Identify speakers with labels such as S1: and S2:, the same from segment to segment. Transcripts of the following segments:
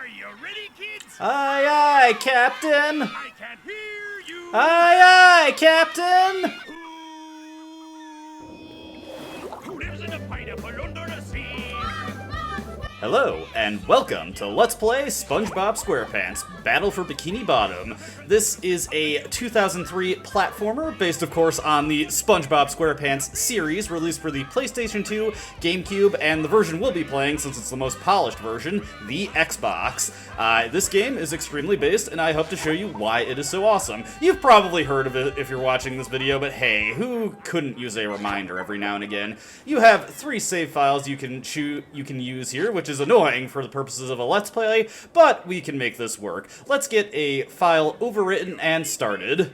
S1: Are you ready, kids?
S2: Aye, aye, Captain!
S1: I can't hear you!
S2: Aye, aye, Captain!
S1: Who lives in a pineapple under the sea?
S2: Hello, and welcome to Let's Play SpongeBob SquarePants Battle for Bikini Bottom. This is a 2003 platformer based, of course, on the SpongeBob SquarePants series released for the PlayStation 2, GameCube, and the version we'll be playing, since it's the most polished version, the Xbox. This game is extremely based, and I hope to show you why it is so awesome. You've probably heard of it if you're watching this video, but hey, who couldn't use a reminder every now and again? You have 3 save files you can use here, which is annoying for the purposes of a Let's Play, but we can make this work. Let's get a file overwritten and started.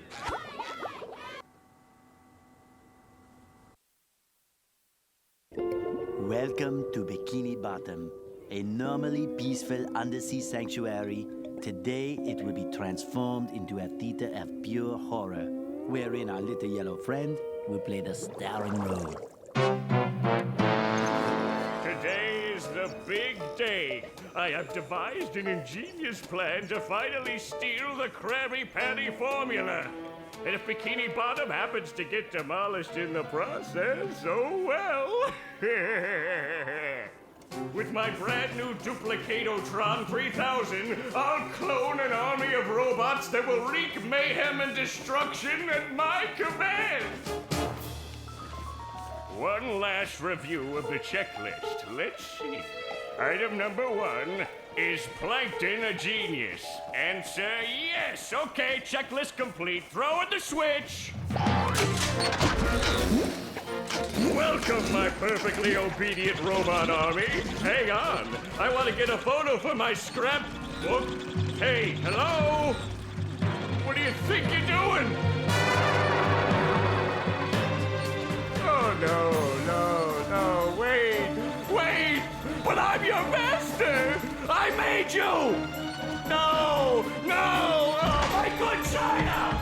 S3: Welcome to Bikini Bottom, a normally peaceful undersea sanctuary. Today it will be transformed into a theater of pure horror, wherein our little yellow friend will play the starring role.
S1: Today is the big day. I have devised an ingenious plan to finally steal the Krabby Patty formula. And if Bikini Bottom happens to get demolished in the process, oh well. With my brand new Duplicatotron 3000, I'll clone an army of robots that will wreak mayhem and destruction at my command. One last review of the checklist. Let's see. Item number 1, is Plankton a genius? Answer yes. Okay, checklist complete. Throw in the switch. Welcome, my perfectly obedient robot army. Hang on. I want to get a photo for my scrapbook. Hey, hello? What do you think you're doing? Oh, no, wait, but I'm your master! I made you! No, oh, my good China!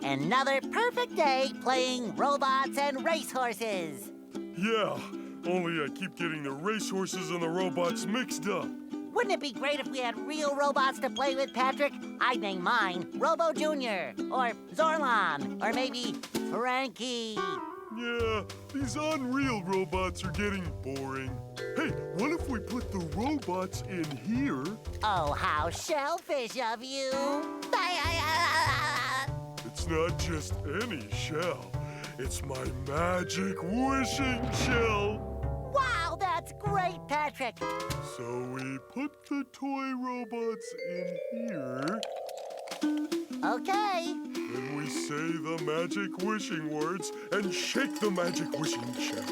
S4: Another perfect day playing robots and racehorses.
S5: Yeah, only I keep getting the racehorses and the robots mixed up.
S4: Wouldn't it be great if we had real robots to play with, Patrick? I'd name mine Robo Jr. or Zorlon or maybe Frankie.
S5: Yeah, these unreal robots are getting boring. Hey, what if we put the robots in here?
S4: Oh, how shellfish of you.
S5: It's not just any shell. It's my magic wishing shell.
S4: Wow, that's great, Patrick.
S5: So we put the toy robots in here.
S4: Okay.
S5: Then we say the magic wishing words and shake the magic wishing shell.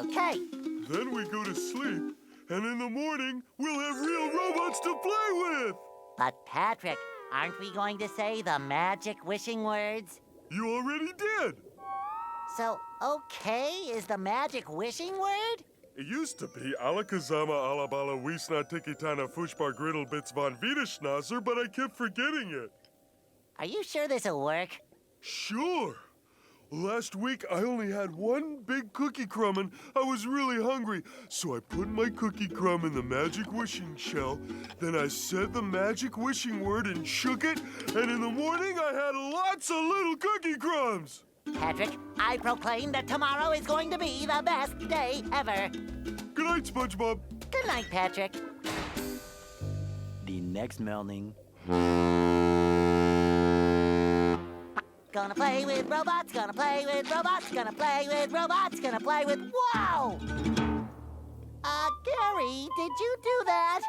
S4: Okay.
S5: Then we go to sleep, and in the morning, we'll have real robots to play with!
S4: But Patrick, aren't we going to say the magic wishing words?
S5: You already did!
S4: So, okay is the magic wishing word?
S5: It used to be Alakazama Alabala Wiesna Tikitana Fushbar Griddle Bits von Wiederschnauzer, but I kept forgetting it.
S4: Are you sure this'll work?
S5: Sure! Last week, I only had one big cookie crumb and I was really hungry. So I put my cookie crumb in the magic wishing shell. Then I said the magic wishing word and shook it. And in the morning, I had lots of little cookie crumbs.
S4: Patrick, I proclaim that tomorrow is going to be the best day ever.
S5: Good night, SpongeBob.
S4: Good night, Patrick.
S3: The next morning.
S4: Gonna play with robots, gonna play with robots, gonna play with robots, gonna play with... Wow! Gary, did you do that?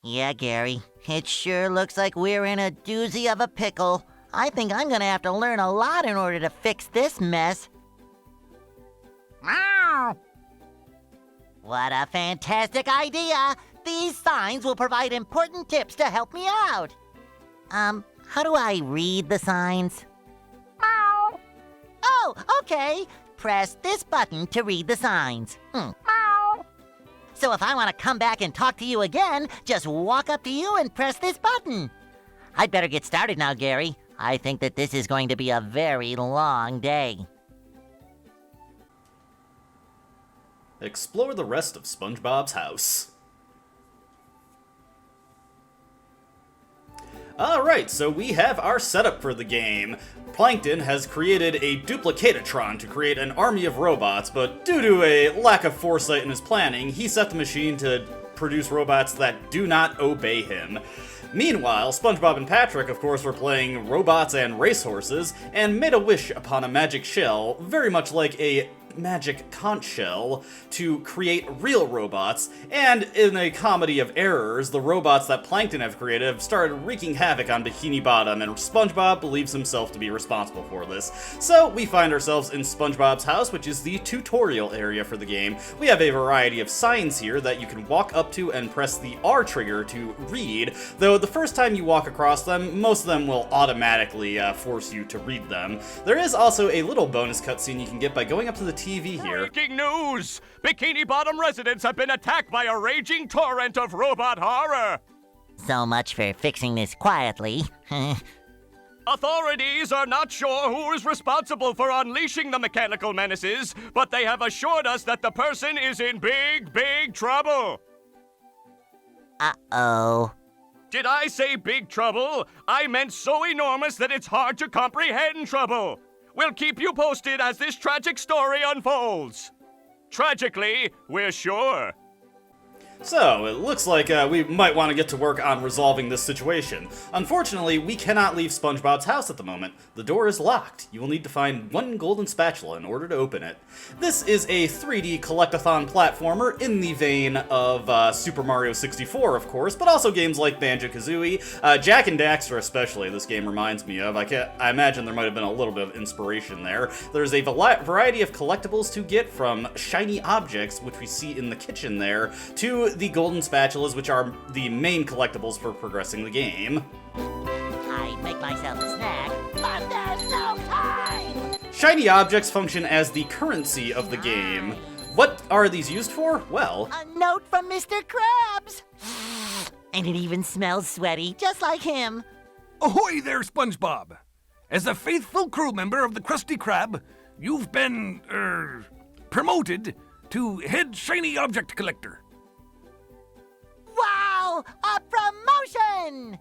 S4: Yeah, Gary, it sure looks like we're in a doozy of a pickle. I think I'm gonna have to learn a lot in order to fix this mess. Meow! What a fantastic idea! These signs will provide important tips to help me out. How do I read the signs? Meow! Oh, okay. Press this button to read the signs. Meow! So if I want to come back and talk to you again, just walk up to you and press this button. I'd better get started now, Gary. I think that this is going to be a very long day.
S2: Explore the rest of SpongeBob's house. Alright, so we have our setup for the game. Plankton has created a duplicatatron to create an army of robots, but due to a lack of foresight in his planning, he set the machine to produce robots that do not obey him. Meanwhile, SpongeBob and Patrick, of course, were playing robots and racehorses, and made a wish upon a magic shell, very much like a magic conch shell, to create real robots, and in a comedy of errors, the robots that Plankton have created have started wreaking havoc on Bikini Bottom, and SpongeBob believes himself to be responsible for this. So we find ourselves in SpongeBob's house, which is the tutorial area for the game. We have a variety of signs here that you can walk up to and press the R trigger to read, though the first time you walk across them, most of them will automatically force you to read them. There is also a little bonus cutscene you can get by going up to the TV here.
S1: Breaking news! Bikini Bottom residents have been attacked by a raging torrent of robot horror!
S4: So much for fixing this quietly.
S1: Authorities are not sure who is responsible for unleashing the mechanical menaces, but they have assured us that the person is in big trouble!
S4: Uh-oh.
S1: Did I say big trouble? I meant so enormous that it's hard to comprehend trouble! We'll keep you posted as this tragic story unfolds. Tragically, we're sure.
S2: So, it looks like we might want to get to work on resolving this situation. Unfortunately, we cannot leave SpongeBob's house at the moment. The door is locked. You will need to find one golden spatula in order to open it. This is a 3D collectathon platformer in the vein of Super Mario 64, of course, but also games like Banjo-Kazooie, Jak and Daxter especially, this game reminds me of. I imagine there might have been a little bit of inspiration there. There's a variety of collectibles to get, from shiny objects, which we see in the kitchen there, to the golden spatulas, which are the main collectibles for progressing the game.
S4: I'd make myself a snack, but there's no time!
S2: Shiny objects function as the currency of the game. What are these used for? Well,
S4: A note from Mr. Krabs! And it even smells sweaty, just like him.
S6: Ahoy there, SpongeBob! As a faithful crew member of the Krusty Krab, you've been, promoted to head shiny object collector.
S4: Wow! A promotion!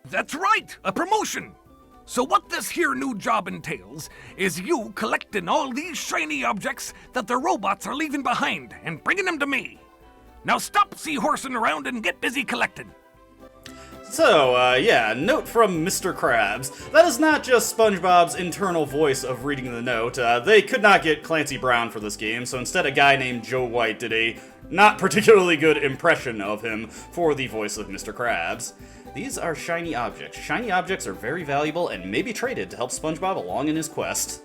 S6: That's right, a promotion! So what this here new job entails is you collecting all these shiny objects that the robots are leaving behind and bringing them to me. Now stop seahorsing around and get busy collecting.
S2: so, yeah, note from Mr. Krabs. That is not just SpongeBob's internal voice of reading the note. They could not get Clancy Brown for this game, so instead a guy named Joe White did a not particularly good impression of him for the voice of Mr. Krabs. These are shiny objects. Shiny objects are very valuable and may be traded to help SpongeBob along in his quest.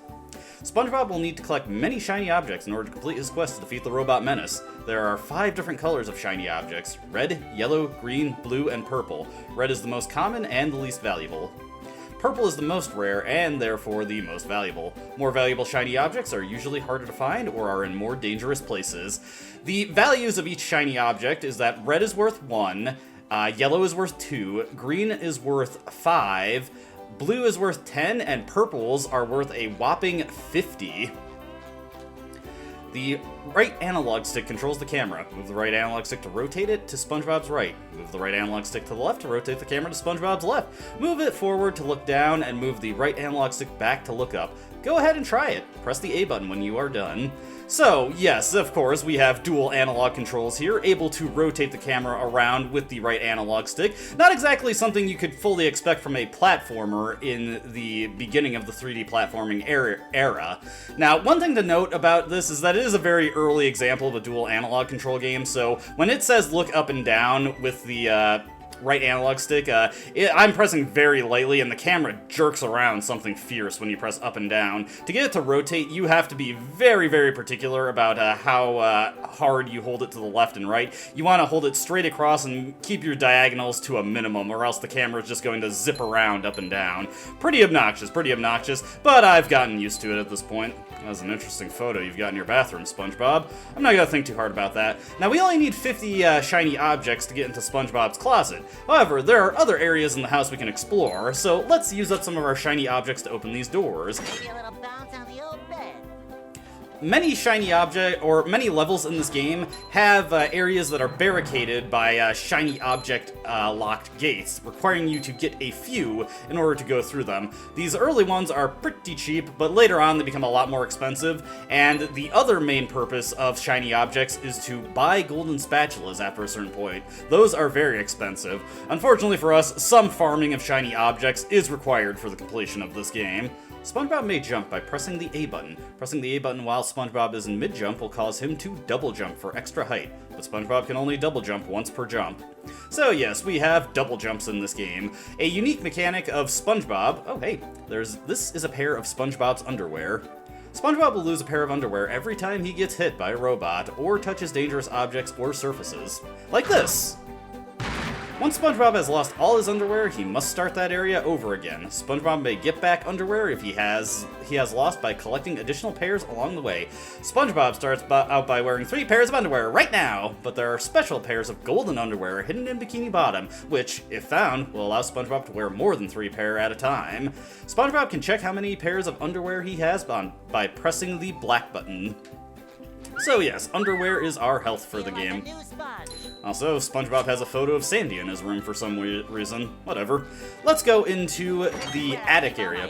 S2: SpongeBob will need to collect many shiny objects in order to complete his quest to defeat the robot menace. There are 5 different colors of shiny objects: red, yellow, green, blue, and purple. Red is the most common and the least valuable. Purple is the most rare and therefore the most valuable. More valuable shiny objects are usually harder to find or are in more dangerous places. The values of each shiny object is that red is worth 1, yellow is worth 2, green is worth 5, blue is worth 10, and purples are worth a whopping 50. The right analog stick controls the camera. Move the right analog stick to rotate it to SpongeBob's right. Move the right analog stick to the left to rotate the camera to SpongeBob's left. Move it forward to look down, and move the right analog stick back to look up. Go ahead and try it. Press the A button when you are done. So, yes, of course, we have dual analog controls here, able to rotate the camera around with the right analog stick. Not exactly something you could fully expect from a platformer in the beginning of the 3D platforming era. Now, one thing to note about this is that it is a very early example of a dual analog control game, so when it says look up and down with the right analog stick, I'm pressing very lightly and the camera jerks around something fierce when you press up and down. To get it to rotate, you have to be very, very particular about how hard you hold it to the left and right. You want to hold it straight across and keep your diagonals to a minimum, or else the camera is just going to zip around up and down. Pretty obnoxious, but I've gotten used to it at this point. That was an interesting photo you've got in your bathroom, SpongeBob. I'm not gonna think too hard about that. Now, we only need 50 shiny objects to get into SpongeBob's closet. However, there are other areas in the house we can explore, so let's use up some of our shiny objects to open these doors.
S4: Maybe a little bounce on the old bed.
S2: Many many levels in this game have areas that are barricaded by shiny object locked gates, requiring you to get a few in order to go through them. These early ones are pretty cheap, but later on they become a lot more expensive, and the other main purpose of shiny objects is to buy golden spatulas after a certain point. Those are very expensive. Unfortunately for us, some farming of shiny objects is required for the completion of this game. SpongeBob may jump by pressing the A button. Pressing the A button while SpongeBob is in mid-jump will cause him to double jump for extra height, but SpongeBob can only double jump once per jump. So yes, we have double jumps in this game. A unique mechanic of SpongeBob... Oh hey, this is a pair of SpongeBob's underwear. SpongeBob will lose a pair of underwear every time he gets hit by a robot or touches dangerous objects or surfaces. Like this! Once SpongeBob has lost all his underwear, he must start that area over again. SpongeBob may get back underwear if he has lost by collecting additional pairs along the way. SpongeBob starts out by wearing 3 pairs of underwear right now, but there are special pairs of golden underwear hidden in Bikini Bottom, which, if found, will allow SpongeBob to wear more than 3 pair at a time. SpongeBob can check how many pairs of underwear he has on by pressing the black button. So yes, underwear is our health for the game. Also, SpongeBob has a photo of Sandy in his room for some reason. Whatever. Let's go into the attic area.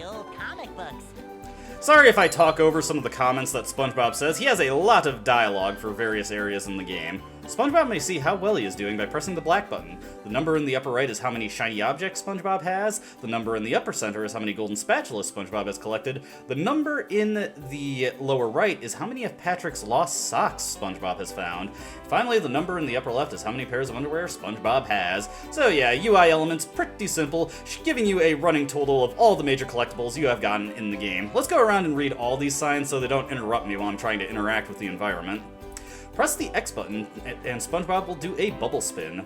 S2: Sorry if I talk over some of the comments that SpongeBob says. He has a lot of dialogue for various areas in the game. SpongeBob may see how well he is doing by pressing the black button. The number in the upper right is how many shiny objects SpongeBob has. The number in the upper center is how many golden spatulas SpongeBob has collected. The number in the lower right is how many of Patrick's lost socks SpongeBob has found. Finally, the number in the upper left is how many pairs of underwear SpongeBob has. So yeah, UI elements, pretty simple, giving you a running total of all the major collectibles you have gotten in the game. Let's go around and read all these signs so they don't interrupt me while I'm trying to interact with the environment. Press the X button, and SpongeBob will do a bubble spin.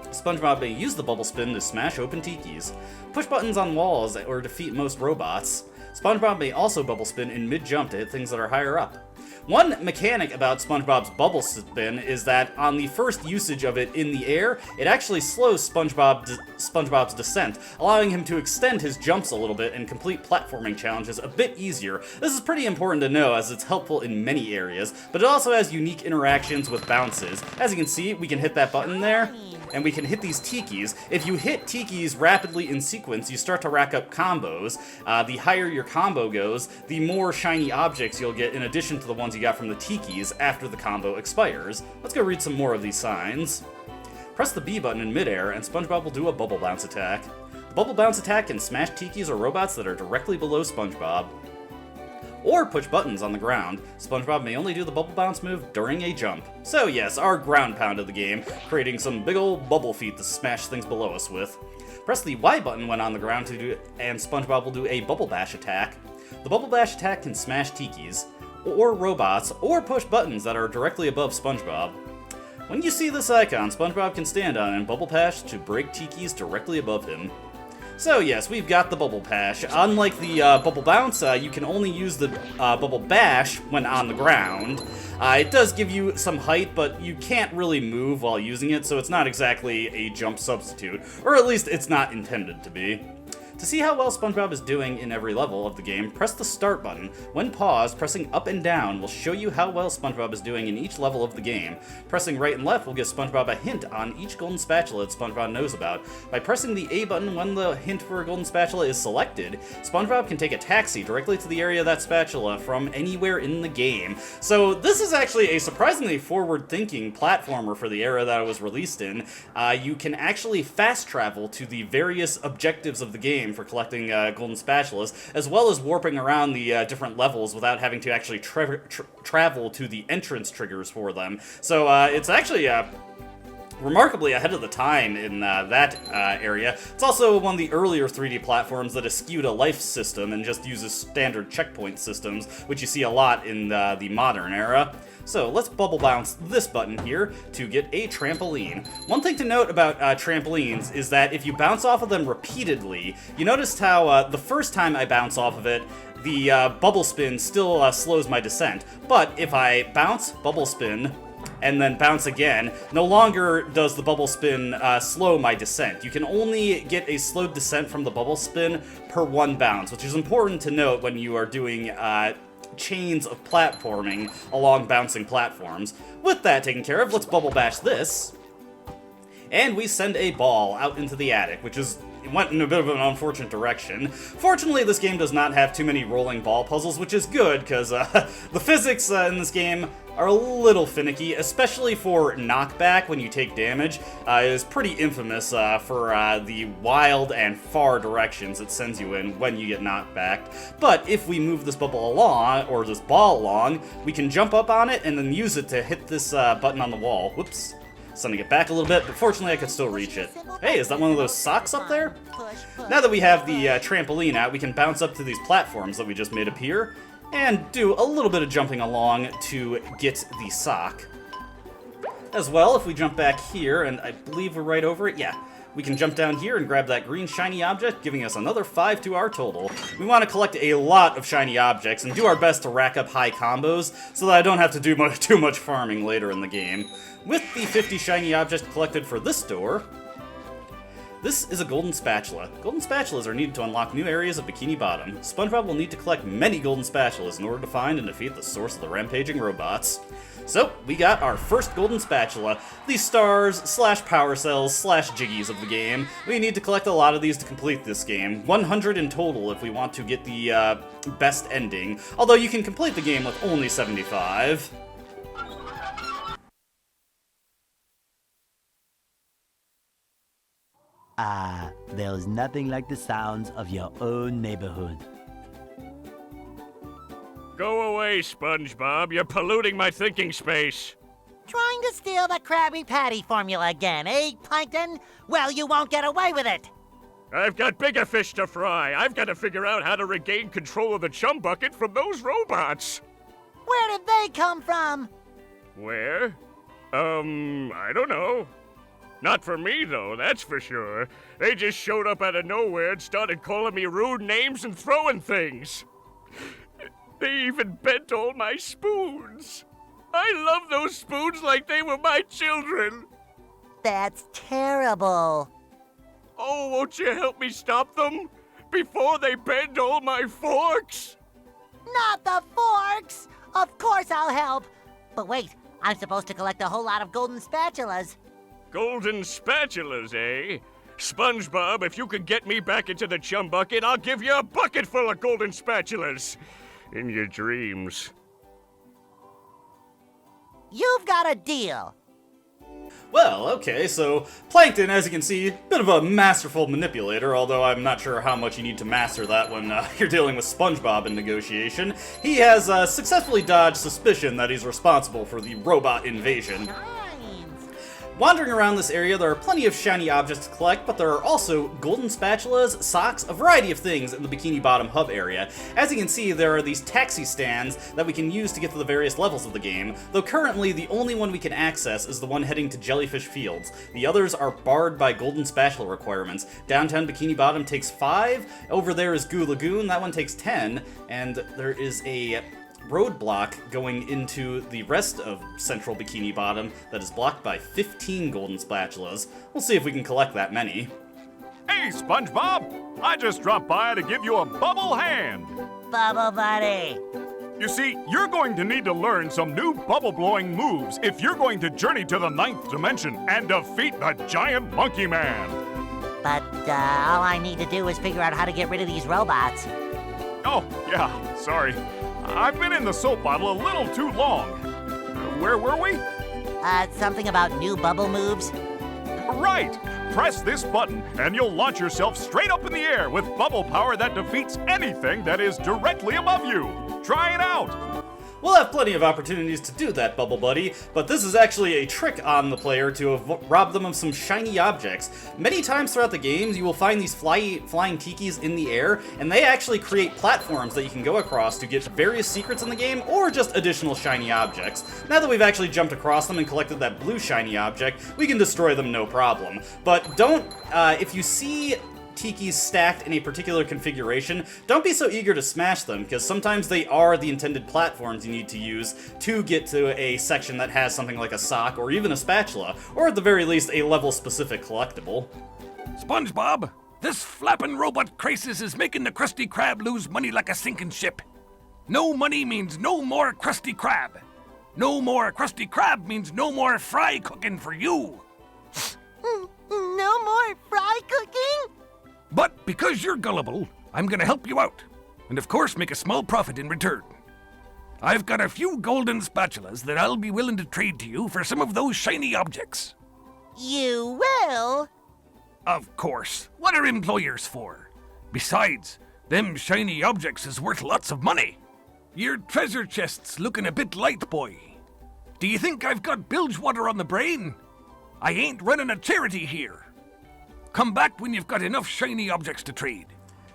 S2: SpongeBob may use the bubble spin to smash open tikis. Push buttons on walls or defeat most robots. SpongeBob may also bubble spin in mid-jump to hit things that are higher up. One mechanic about SpongeBob's bubble spin is that on the first usage of it in the air, it actually slows SpongeBob's descent, allowing him to extend his jumps a little bit and complete platforming challenges a bit easier. This is pretty important to know as it's helpful in many areas, but it also has unique interactions with bounces. As you can see, we can hit that button there, and we can hit these tikis. If you hit tikis rapidly in sequence, you start to rack up combos. The higher your combo goes, the more shiny objects you'll get in addition to the ones you got from the tikis after the combo expires. Let's go read some more of these signs. Press the B button in midair, and SpongeBob will do a bubble bounce attack. The bubble bounce attack can smash tikis or robots that are directly below SpongeBob. Or push buttons on the ground. SpongeBob may only do the bubble bounce move during a jump. So yes, our ground pound of the game, creating some big old bubble feet to smash things below us with. Press the Y button when on the ground and SpongeBob will do a bubble bash attack. The bubble bash attack can smash tikis, or robots, or push buttons that are directly above SpongeBob. When you see this icon, SpongeBob can stand on and bubble bash to break tikis directly above him. So yes, we've got the Bubble Bash. Unlike the Bubble Bounce, you can only use the Bubble Bash when on the ground. It does give you some height, but you can't really move while using it, so it's not exactly a jump substitute. Or at least it's not intended to be. To see how well SpongeBob is doing in every level of the game, press the Start button. When paused, pressing up and down will show you how well SpongeBob is doing in each level of the game. Pressing right and left will give SpongeBob a hint on each golden spatula that SpongeBob knows about. By pressing the A button when the hint for a golden spatula is selected, SpongeBob can take a taxi directly to the area of that spatula from anywhere in the game. So this is actually a surprisingly forward-thinking platformer for the era that it was released in. You can actually fast travel to the various objectives of the game for collecting golden spatulas, as well as warping around the different levels without having to actually travel to the entrance triggers for them. So it's actually remarkably ahead of the time in that area. It's also one of the earlier 3D platforms that eschewed a life system and just uses standard checkpoint systems, which you see a lot in the modern era. So let's bubble bounce this button here to get a trampoline. One thing to note about trampolines is that if you bounce off of them repeatedly, you noticed how the first time I bounce off of it, the bubble spin still slows my descent. But if I bounce, bubble spin, and then bounce again, no longer does the bubble spin slow my descent. You can only get a slowed descent from the bubble spin per one bounce, which is important to note when you are doing chains of platforming along bouncing platforms. With that taken care of, let's bubble bash this. And we send a ball out into the attic, which went in a bit of an unfortunate direction. Fortunately, this game does not have too many rolling ball puzzles, which is good, because the physics in this game are a little finicky, especially for knockback when you take damage. It is pretty infamous for the wild and far directions it sends you in when you get knocked back. But if we move this bubble along, or this ball along, we can jump up on it and then use it to hit this button on the wall. Whoops. Sending it back a little bit, but fortunately I could still reach it. Hey, is that one of those socks up there? Now that we have the trampoline out, we can bounce up to these platforms that we just made appear, and do a little bit of jumping along to get the sock. As well, if we jump back here, and I believe we're right over it, yeah. We can jump down here and grab that green shiny object, giving us another 5 to our total. We want to collect a lot of shiny objects and do our best to rack up high combos so that I don't have to do too much farming later in the game. With the 50 shiny objects collected for this door, this is a golden spatula. Golden spatulas are needed to unlock new areas of Bikini Bottom. SpongeBob will need to collect many golden spatulas in order to find and defeat the source of the rampaging robots. So, we got our first golden spatula, the stars / power cells / jiggies of the game. We need to collect a lot of these to complete this game. 100 in total if we want to get the best ending, although you can complete the game with only 75.
S3: There's nothing like the sounds of your own neighborhood.
S1: Go away, SpongeBob. You're polluting my thinking space.
S4: Trying to steal the Krabby Patty formula again, eh, Plankton? Well, you won't get away with it.
S1: I've got bigger fish to fry. I've got to figure out how to regain control of the chum bucket from those robots.
S4: Where did they come from?
S1: Where? I don't know. Not for me, though, that's for sure. They just showed up out of nowhere and started calling me rude names and throwing things. They even bent all my spoons. I love those spoons like they were my children.
S4: That's terrible.
S1: Oh, won't you help me stop them? Before they bend all my forks?
S4: Not the forks! Of course I'll help. But wait, I'm supposed to collect a whole lot of golden spatulas.
S1: Golden spatulas, eh? SpongeBob, if you could get me back into the chum bucket, I'll give you a bucket full of golden spatulas. In your dreams.
S4: You've got a deal.
S2: Well, okay, so Plankton, as you can see, bit of a masterful manipulator, although I'm not sure how much you need to master that when you're dealing with SpongeBob in negotiation. He has successfully dodged suspicion that he's responsible for the robot invasion. Wandering around this area, there are plenty of shiny objects to collect, but there are also golden spatulas, socks, a variety of things in the Bikini Bottom hub area. As you can see, there are these taxi stands that we can use to get to the various levels of the game, though currently the only one we can access is the one heading to Jellyfish Fields. The others are barred by golden spatula requirements. Downtown Bikini Bottom takes 5, over there is Goo Lagoon, that one takes 10, and there is a roadblock going into the rest of central Bikini Bottom that is blocked by 15 golden spatulas. We'll see if we can collect that many.
S7: Hey, SpongeBob! I just dropped by to give you a bubble hand.
S4: Bubble Buddy.
S7: You see, you're going to need to learn some new bubble-blowing moves if you're going to journey to the 9th dimension and defeat the giant monkey man.
S4: But all I need to do is figure out how to get rid of these robots.
S7: Oh, yeah, sorry. I've been in the soap bottle a little too long. Where were we?
S4: Something about new bubble moves?
S7: Right! Press this button and you'll launch yourself straight up in the air with bubble power that defeats anything that is directly above you. Try it out!
S2: We'll have plenty of opportunities to do that, Bubble Buddy, but this is actually a trick on the player to rob them of some shiny objects. Many times throughout the games, you will find these flying tikis in the air, and they actually create platforms that you can go across to get various secrets in the game, or just additional shiny objects. Now that we've actually jumped across them and collected that blue shiny object, we can destroy them no problem. But don't, if you see tikis stacked in a particular configuration, don't be so eager to smash them, because sometimes they are the intended platforms you need to use to get to a section that has something like a sock or even a spatula, or at the very least a level-specific collectible.
S6: SpongeBob, this flapping robot crisis is making the Krusty Krab lose money like a sinking ship. No money means no more Krusty Krab. No more Krusty Krab means no more fry cooking for you.
S4: No more fry cooking?
S6: But because you're gullible, I'm gonna help you out. And of course make a small profit in return. I've got a few golden spatulas that I'll be willing to trade to you for some of those shiny objects.
S4: You will?
S6: Of course. What are employers for? Besides, them shiny objects is worth lots of money. Your treasure chest's looking a bit light, boy. Do you think I've got bilge water on the brain? I ain't running a charity here. Come back when you've got enough shiny objects to trade.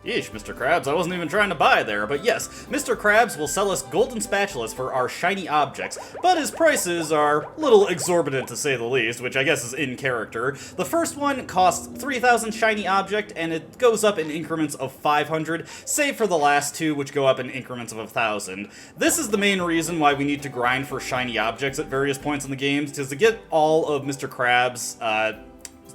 S2: Yeesh, Mr. Krabs, I wasn't even trying to buy there, but yes, Mr. Krabs will sell us golden spatulas for our shiny objects, but his prices are a little exorbitant to say the least, which I guess is in character. The first one costs 3,000 shiny object, and it goes up in increments of 500, save for the last two, which go up in increments of 1,000. This is the main reason why we need to grind for shiny objects at various points in the games, because to get all of Mr. Krabs'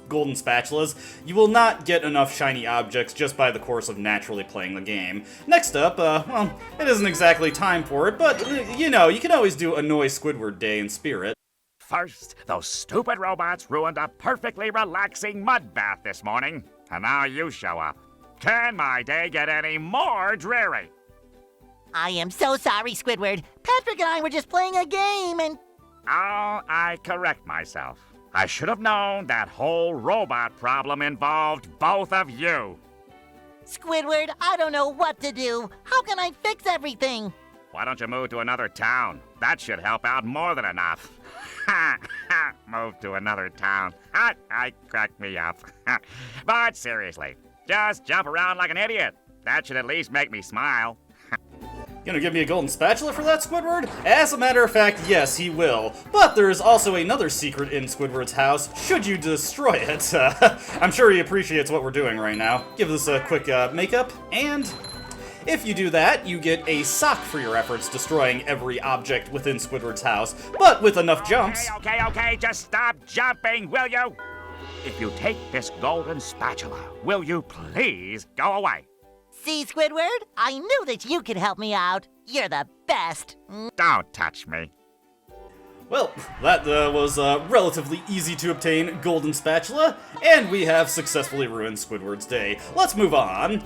S2: golden spatulas, you will not get enough shiny objects just by the course of naturally playing the game. Next up, well, it isn't exactly time for it, but, you know, you can always do Annoy Squidward Day in spirit.
S8: First, those stupid robots ruined a perfectly relaxing mud bath this morning, and now you show up. Can my day get any more dreary?
S4: I am so sorry, Squidward. Patrick and I were just playing a game and...
S8: Oh, I correct myself. I should have known that whole robot problem involved both of you.
S4: Squidward, I don't know what to do. How can I fix everything?
S8: Why don't you move to another town? That should help out more than enough. Move to another town. I cracked me up. But seriously, just jump around like an idiot. That should at least make me smile.
S2: Gonna give me a golden spatula for that, Squidward? As a matter of fact, yes, he will. But there is also another secret in Squidward's house, should you destroy it. I'm sure he appreciates what we're doing right now. Give this a quick makeup, and if you do that, you get a sock for your efforts destroying every object within Squidward's house, but with enough jumps.
S8: Okay, just stop jumping, will you? If you take this golden spatula, will you please go away?
S4: See, Squidward? I knew that you could help me out. You're the best.
S8: Don't touch me.
S2: Well, that was a relatively easy to obtain golden spatula, and we have successfully ruined Squidward's day. Let's move on.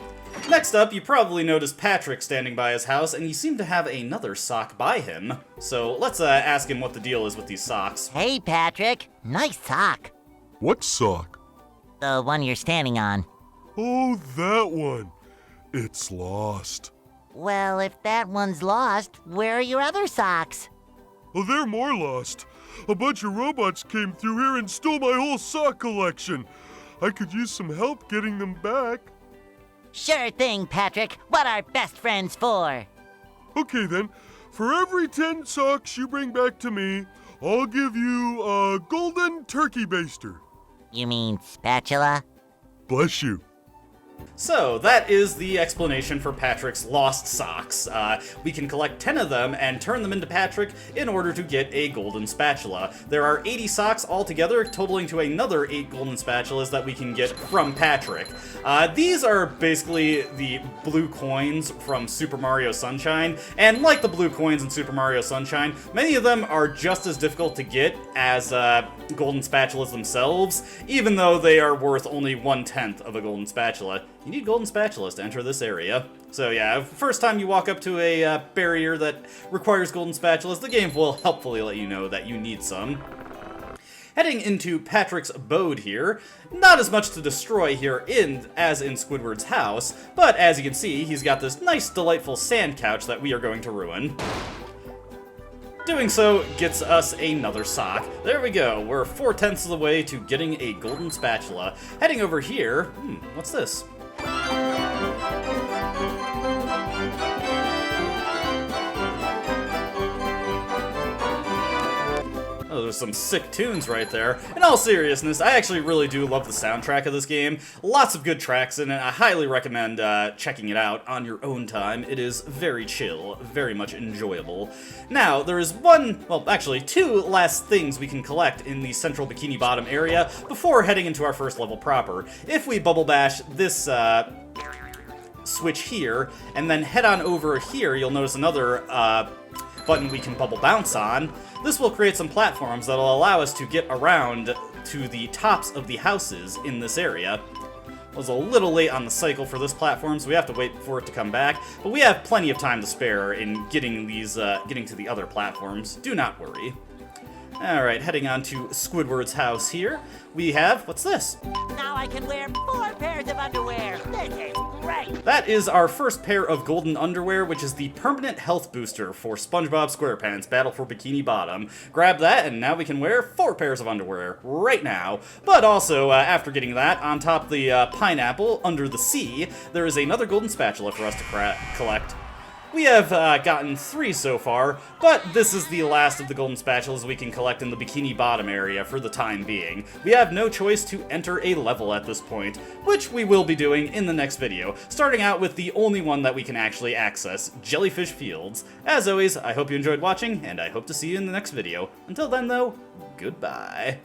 S2: Next up, you probably noticed Patrick standing by his house, and you seem to have another sock by him. So let's ask him what the deal is with these socks.
S4: Hey, Patrick. Nice sock.
S5: What sock?
S4: The one you're standing on.
S5: Oh, that one. It's lost.
S4: Well, if that one's lost, where are your other socks?
S5: Oh, they're more lost. A bunch of robots came through here and stole my whole sock collection. I could use some help getting them back.
S4: Sure thing, Patrick. What are best friends for?
S5: Okay then, for every 10 socks you bring back to me, I'll give you a golden turkey baster.
S4: You mean spatula?
S5: Bless you.
S2: So, that is the explanation for Patrick's lost socks. We can collect 10 of them and turn them into Patrick in order to get a golden spatula. There are 80 socks altogether, totaling to another 8 golden spatulas that we can get from Patrick. These are basically the blue coins from Super Mario Sunshine, and like the blue coins in Super Mario Sunshine, many of them are just as difficult to get as golden spatulas themselves, even though they are worth only 1/10 of a golden spatula. You need golden spatulas to enter this area. So yeah, first time you walk up to a barrier that requires golden spatulas, the game will helpfully let you know that you need some. Heading into Patrick's abode here, not as much to destroy here as in Squidward's house, but as you can see, he's got this nice, delightful sand couch that we are going to ruin. Doing so gets us another sock. There we go, we're 4/10 of the way to getting a golden spatula. Heading over here, what's this? Oh, was some sick tunes right there. In all seriousness, I actually really do love the soundtrack of this game. Lots of good tracks in it. I highly recommend checking it out on your own time. It is very chill, very much enjoyable. Now, there is two last things we can collect in the central Bikini Bottom area before heading into our first level proper. If we bubble bash this switch here, and then head on over here, you'll notice another button we can bubble bounce on. This will create some platforms that'll allow us to get around to the tops of the houses in this area. I was a little late on the cycle for this platform, so we have to wait for it to come back, but we have plenty of time to spare in getting to the other platforms. Do not worry. Alright, heading on to Squidward's house here. We have, what's this?
S4: Now I can wear 4 pairs of underwear. This is great.
S2: That is our first pair of golden underwear, which is the permanent health booster for SpongeBob SquarePants Battle for Bikini Bottom. Grab that, and now we can wear 4 pairs of underwear right now. But also, after getting that, on top of the pineapple under the sea, there is another golden spatula for us to collect. We have gotten 3 so far, but this is the last of the golden spatulas we can collect in the Bikini Bottom area for the time being. We have no choice to enter a level at this point, which we will be doing in the next video, starting out with the only one that we can actually access, Jellyfish Fields. As always, I hope you enjoyed watching, and I hope to see you in the next video. Until then, though, goodbye.